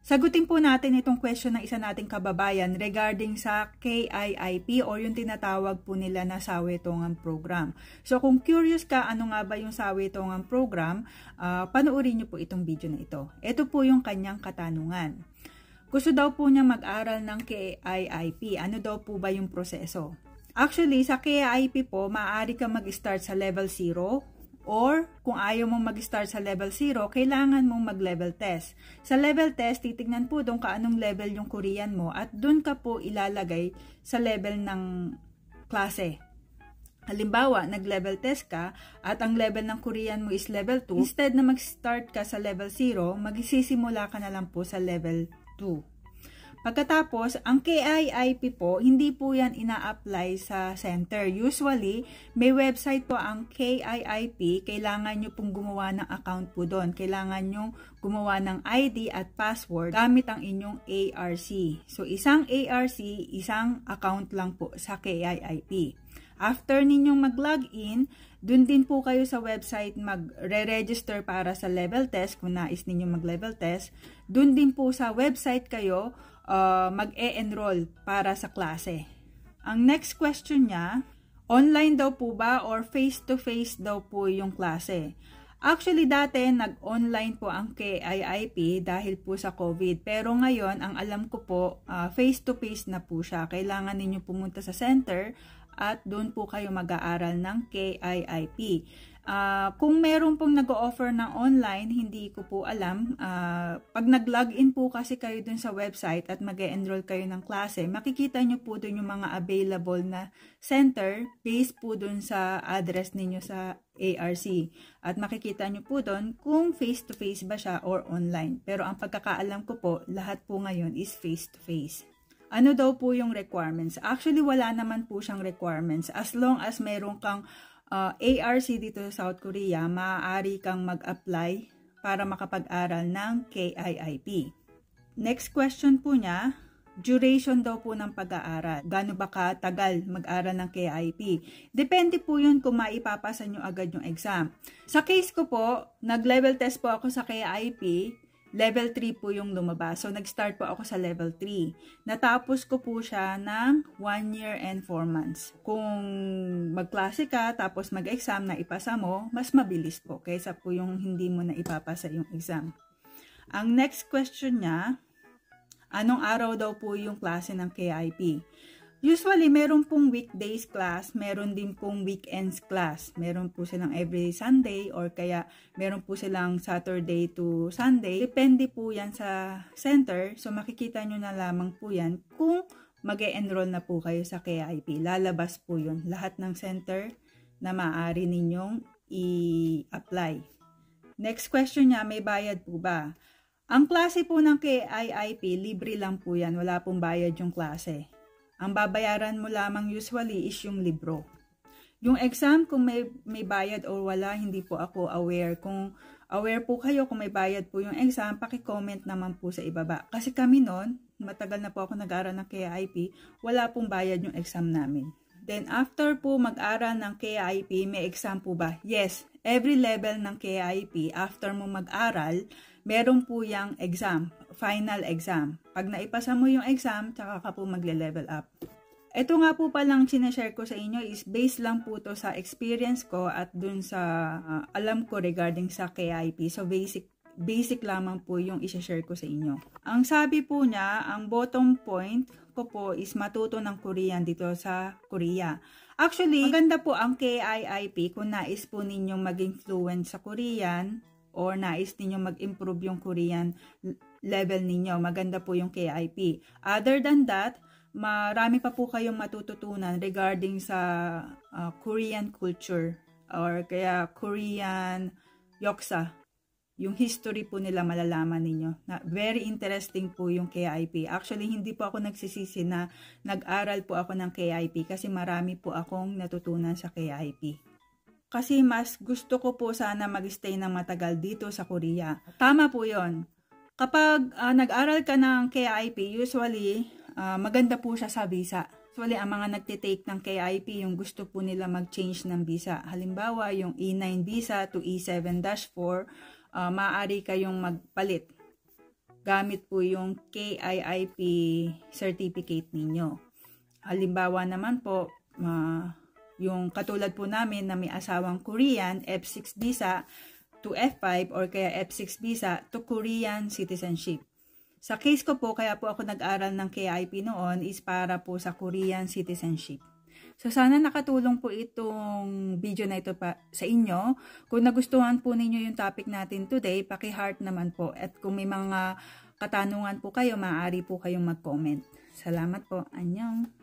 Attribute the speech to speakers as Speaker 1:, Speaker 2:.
Speaker 1: Sagutin po natin itong question ng isa nating kababayan regarding sa KIIP o yung tinatawag po nila na Sawetongan Program. So kung curious ka ano nga ba yung Sawetongan Program, panoorin niyo po itong video na ito. Ito po yung kanyang katanungan. Gusto daw po niya mag-aral ng KIIP. Ano daw po ba yung proseso? Actually, sa KIIP po, maaari ka mag-start sa level 0. Or, kung ayaw mong mag-start sa level 0, kailangan mong mag-level test. Sa level test, titignan po doon anong level yung Korean mo at doon ka po ilalagay sa level ng klase. Halimbawa, nag-level test ka at ang level ng Korean mo is level 2. Instead na mag-start ka sa level 0, magsisimula ka na lang po sa level 2. Pagkatapos, ang KIIP po, hindi po yan ina-apply sa center. Usually, may website po ang KIIP, kailangan nyo pong gumawa ng account po doon. Kailangan nyo gumawa ng ID at password gamit ang inyong ARC. So, isang ARC, isang account lang po sa KIIP. After ninyong mag-login, dun din po kayo sa website mag-re-register para sa level test kung nais ninyong mag-level test. Dun din po sa website kayo mag-e-enroll para sa klase. Ang next question niya, online daw po ba or face-to-face daw po yung klase? Actually, dati nag-online po ang KIIP dahil po sa COVID. Pero ngayon, ang alam ko po, face-to-face na po siya. Kailangan ninyo pumunta sa center at doon po kayo mag-aaral ng KIIP. Kung meron pong nag-o-offer ng online, hindi ko po alam. Pag nag-login po kasi kayo dun sa website at mag-e-enroll kayo ng klase, makikita nyo po dun yung mga available na center based po dun sa address ninyo sa ARC. At makikita nyo po dun kung face-to-face ba siya or online. Pero ang pagkakaalam ko po, lahat po ngayon is face-to-face. Ano daw po yung requirements? Actually, wala naman po siyang requirements. As long as meron kang ARC dito sa South Korea, maaari kang mag-apply para makapag-aral ng KIIP. Next question po niya, duration daw po ng pag-aaral. Gaano ba katagal mag-aral ng KIIP? Depende po yun kung maipapasa nyo agad yung exam. Sa case ko po, nag-level test po ako sa KIIP. Level 3 po yung lumabas. So, nag-start po ako sa level 3. Natapos ko po siya ng 1 year and 4 months. Kung magklase ka, tapos mag-exam na ipasa mo, mas mabilis po kaysa po yung hindi mo na ipapasa yung exam. Ang next question niya, anong araw daw po yung klase ng KIIP? Usually, meron pong weekdays class, meron din pong weekends class. Meron po silang every Sunday or kaya meron po silang Saturday to Sunday. Depende po yan sa center. So, makikita nyo na lamang po yan kung mag-e-enroll na po kayo sa KIIP. Lalabas po yun. Lahat ng center na maaari ninyong i-apply. Next question niya, may bayad po ba? Ang klase po ng KIIP, libre lang po yan. Wala pong bayad yung klase. Ang babayaran mo lamang usually is yung libro. Yung exam, kung may bayad o wala, hindi po ako aware. Kung aware po kayo kung may bayad po yung exam, paki-comment naman po sa ibaba. Kasi kami noon, matagal na po ako nag-aral ng KIIP, wala pong bayad yung exam namin. Then after po mag-aral ng KIIP, may exam po ba? Yes, every level ng KIIP, after mo mag-aral, meron po yung exam, final exam. Pag naipasa mo yung exam, tsaka ka po magle-level up. Ito nga po palang sinashare ko sa inyo is based lang po to sa experience ko at dun sa alam ko regarding sa KIIP. So basic lamang po yung isashare ko sa inyo. Ang sabi po niya, ang bottom point ko po is matuto ng Korean dito sa Korea. Actually, maganda po ang KIIP kung nais po ninyong maging fluent sa Korean or nais ninyo mag-improve yung Korean level ninyo. Maganda po yung KIIP. Other than that, marami pa po kayong matututunan regarding sa Korean culture or kaya Korean yoksa. Yung history po nila malalaman ninyo. Na very interesting po yung KIIP. Actually, hindi po ako nagsisisi na nag-aral po ako ng KIIP kasi marami po akong natutunan sa KIIP. Kasi mas gusto ko po sana mag-stay ng matagal dito sa Korea. Tama po yon. Kapag nag-aral ka ng KIIP, usually maganda po siya sa visa. Usually ang mga nagtitake ng KIIP, yung gusto po nila mag-change ng visa. Halimbawa, yung E9 visa to E7-4, maaari kayong magpalit gamit po yung KIIP certificate ninyo. Halimbawa naman po, yung katulad po namin na may asawang Korean, F6 visa to F5 or kaya F6 visa to Korean citizenship. Sa case ko po, kaya po ako nag-aral ng KIP noon is para po sa Korean citizenship. So sana nakatulong po itong video na ito pa sa inyo. Kung nagustuhan po ninyo yung topic natin today, paki-heart naman po. At kung may mga katanungan po kayo, maaari po kayong mag-comment. Salamat po. Annyeong!